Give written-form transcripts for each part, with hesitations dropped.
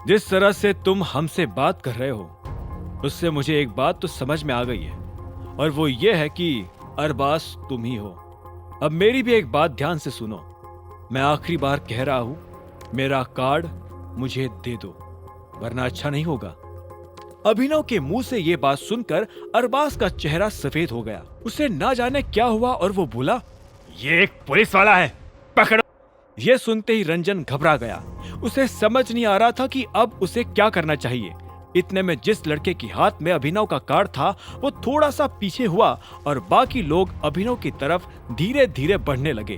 जिस तरह से तुम हमसे बात कर रहे हो उससे मुझे एक बात तो समझ में आ गई है, और वो ये है कि अरबाज तुम ही हो। अब मेरी भी एक बात ध्यान से सुनो। मैं आखिरी बार कह रहा हूं, मेरा कार्ड मुझे दे दो, वरना अच्छा नहीं होगा। अभिनव के मुंह से ये बात सुनकर अरबाज का चेहरा सफेद हो गया। उसे ना जाने क्या हुआ और वो बोला, ये एक पुलिस वाला है, पकड़ो। ये सुनते ही रंजन घबरा गया। उसे समझ नहीं आ रहा था कि अब उसे क्या करना चाहिए। इतने में जिस लड़के के हाथ में अभिनव का कार्ड था वो थोड़ा सा पीछे हुआ और बाकी लोग अभिनव की तरफ धीरे धीरे बढ़ने लगे।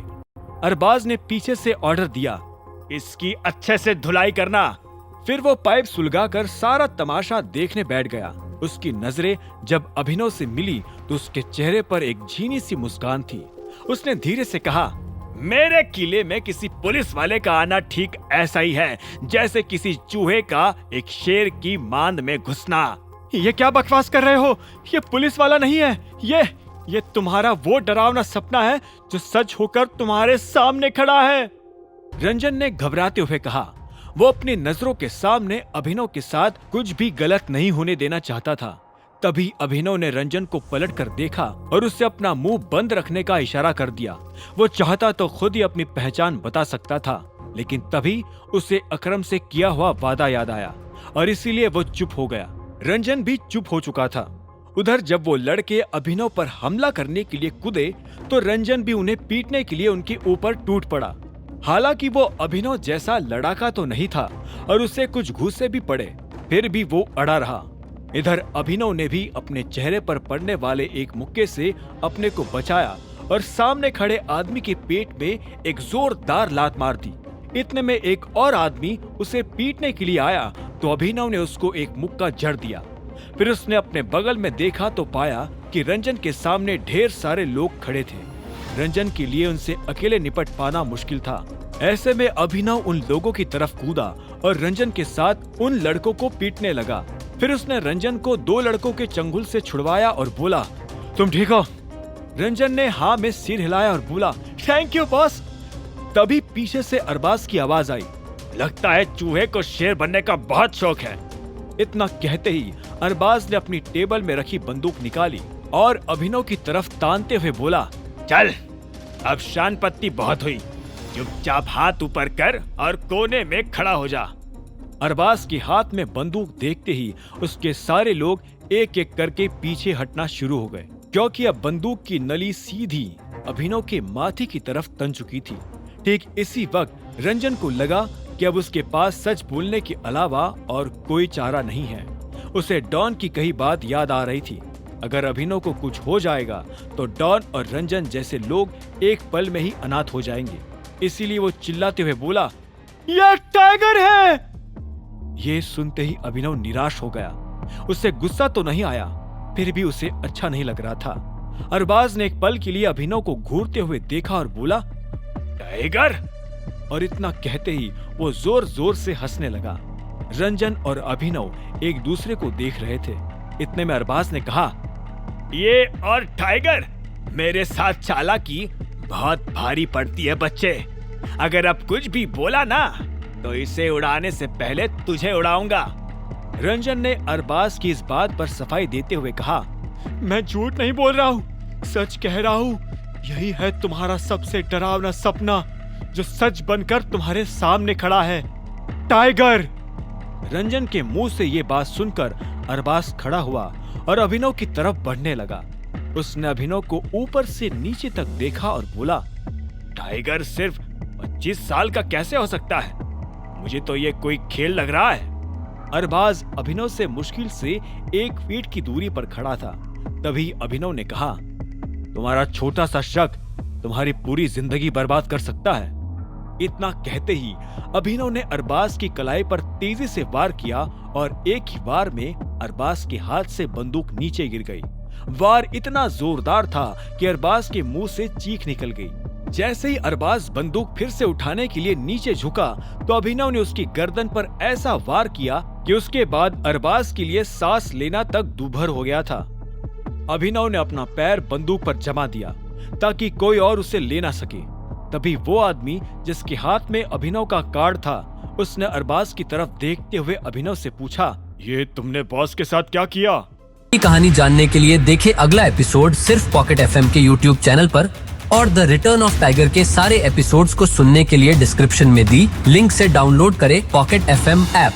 अरबाज ने पीछे से ऑर्डर दिया, इसकी अच्छे से धुलाई करना। फिर वो पाइप सुलगाकर सारा तमाशा देखने बैठ गया। उसकी नजरें जब अभिनव से मिली तो उसके चेहरे पर एक झीनी सी मुस्कान थी। उसने धीरे से कहा, मेरे किले में किसी पुलिस वाले का आना ठीक ऐसा ही है जैसे किसी चूहे का एक शेर की मांद में घुसना। ये क्या बकवास कर रहे हो? ये पुलिस वाला नहीं है, ये तुम्हारा वो डरावना सपना है जो सच होकर तुम्हारे सामने खड़ा है। रंजन ने घबराते हुए कहा। वो अपनी नजरों के सामने अभिनव के साथ कुछ भी गलत नहीं होने देना चाहता था। तभी अभिनव ने रंजन को पलट कर देखा और उससे अपना मुंह बंद रखने का इशारा कर दिया। वो चाहता तो खुद ही अपनी पहचान बता सकता था, लेकिन तभी उसे अकरम से किया हुआ वादा याद आया और इसीलिए वो चुप हो गया। रंजन भी चुप हो चुका था। उधर जब वो लड़के अभिनव पर हमला करने के लिए कूदे तो रंजन भी उन्हें पीटने के लिए उनके ऊपर टूट पड़ा। हालांकि वो अभिनव जैसा लड़ाका तो नहीं था और उसे कुछ घूंसे भी पड़े, फिर भी वो अड़ा रहा। इधर अभिनव ने भी अपने चेहरे पर पड़ने वाले एक मुक्के से अपने को बचाया और सामने खड़े आदमी के पेट में एक जोरदार लात मार दी। इतने में एक और आदमी उसे पीटने के लिए आया तो अभिनव ने उसको एक मुक्का जड़ दिया। फिर उसने अपने बगल में देखा तो पाया कि रंजन के सामने ढेर सारे लोग खड़े थे। रंजन के लिए उनसे अकेले निपट पाना मुश्किल था। ऐसे में अभिनव उन लोगों की तरफ कूदा और रंजन के साथ उन लड़कों को पीटने लगा। फिर उसने रंजन को दो लड़कों के चंगुल से छुड़वाया और बोला, तुम ठीक हो? रंजन ने हाँ में सिर हिलाया और बोला, थैंक यू बॉस। तभी पीछे से अरबाज की आवाज आई, लगता है चूहे को शेर बनने का बहुत शौक है। इतना कहते ही अरबाज ने अपनी टेबल में रखी बंदूक निकाली और अभिनव की तरफ तानते हुए बोला, चल अब शान पत्ती बहुत हुई, चुपचाप हाथ ऊपर कर और कोने में खड़ा हो जा। अरबाज के हाथ में बंदूक देखते ही उसके सारे लोग एक एक करके पीछे हटना शुरू हो गए, क्योंकि अब बंदूक की नली सीधी अभिनव के माथे की तरफ तन चुकी थी। ठीक इसी वक्त रंजन को लगा कि अब उसके पास सच बोलने के अलावा और कोई चारा नहीं है। उसे डॉन की कही बात याद आ रही थी, अगर अभिनव को कुछ हो जाएगा तो डॉन और रंजन जैसे लोग एक पल में ही अनाथ हो जाएंगे। इसीलिए वो चिल्लाते हुए बोला, यह टाइगर है। ये सुनते ही अभिनव निराश हो गया। उसे गुस्सा तो नहीं आया, फिर भी उसे अच्छा नहीं लग रहा था। अरबाज ने एक पल के लिए अभिनव को घूरते हुए देखा और बोला, टाइगर। और इतना कहते ही वो जोर जोर से हंसने लगा। रंजन और अभिनव एक दूसरे को देख रहे थे। इतने में अरबाज ने कहा, ये और टाइगर मेरे साथ चालाकी बहुत भारी पड़ती है बच्चे। अगर अब कुछ भी बोला ना तो इसे उड़ाने से पहले तुझे उड़ाऊंगा। रंजन ने अरबाज की इस बात पर सफाई देते हुए कहा, मैं झूठ नहीं बोल रहा हूँ, सच कह रहा हूँ। यही है तुम्हारा सबसे डरावना सपना जो सच बनकर तुम्हारे सामने खड़ा है, टाइगर। रंजन के मुंह से ये बात सुनकर अरबाज खड़ा हुआ और अभिनव की तरफ बढ़ने लगा। उसने अभिनव को ऊपर से नीचे तक देखा और बोला, टाइगर सिर्फ 25 साल का कैसे हो सकता है? मुझे तो ये कोई खेल लग रहा है। अरबाज अभिनव से मुश्किल से 1 फीट की दूरी पर खड़ा था। तभी अभिनव ने कहा, तुम्हारा छोटा सा शक तुम्हारी पूरी जिंदगी बर्बाद कर सकता है। इतना कहते ही अभिनव ने अरबाज की कलाई पर तेजी से वार किया और एक ही वार में अरबाज के हाथ से बंदूक नीचे गिर गई। वार इतना जोरदार था कि अरबाज के मुंह से चीख निकल गई। जैसे ही अरबाज बंदूक फिर से उठाने के लिए नीचे झुका तो अभिनव ने उसकी गर्दन पर ऐसा वार किया कि उसके बाद अरबाज के लिए सांस लेना तक दूभर हो गया था। अभिनव ने अपना पैर बंदूक पर जमा दिया ताकि कोई और उसे ले ना सके। तभी वो आदमी जिसके हाथ में अभिनव का कार्ड था, उसने अरबाज की तरफ देखते हुए अभिनव से पूछा, ये तुमने बॉस के साथ क्या किया? की कहानी जानने के लिए देखें अगला एपिसोड सिर्फ पॉकेट एफएम के यूट्यूब चैनल पर, और द रिटर्न ऑफ टाइगर के सारे एपिसोड्स को सुनने के लिए डिस्क्रिप्शन में दी लिंक से डाउनलोड करें पॉकेट एफएम ऐप।